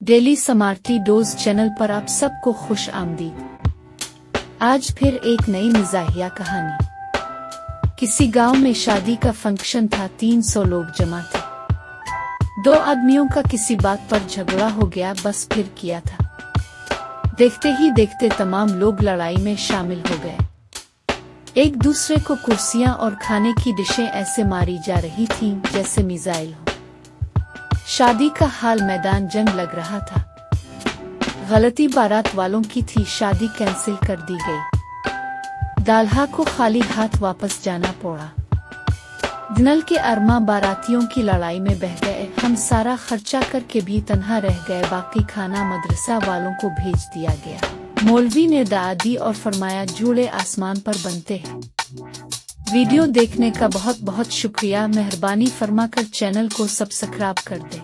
Daily smarty dose channel पर आप सबको खुश आमदीद। आज फिर एक नई मिजाहिया कहानी। किसी गांव में शादी का फंक्शन था। 300 लोग जमा थे। 2 आदमियों का किसी बात पर झगड़ा हो गया, बस फिर किया था। देखते ही देखते तमाम लोग लड़ाई में शामिल हो गए। एक दूसरे को कुर्सियां और खाने की डिशें ऐसे मारी जा रही थीं जैसे मिसाइल हो। शादी का हाल मैदान जंग लग रहा था। गलती बारात वालों की थी, शादी कैंसिल कर दी गई। दाल्हा को खाली हाथ वापस जाना पड़ा। दिनल के अरमा बारातियों की लड़ाई में बह गए। हम सारा खर्चा करके भी तन्हा रह गए। बाकी खाना मदरसा वालों को भेज दिया गया। मौलवी ने दुआ दी और फरमाया, जूड़े आसमान पर बनते हैं। वीडियो देखने का बहुत बहुत शुक्रिया। मेहरबानी फरमाकर चैनल को सब्सक्राइब कर दें।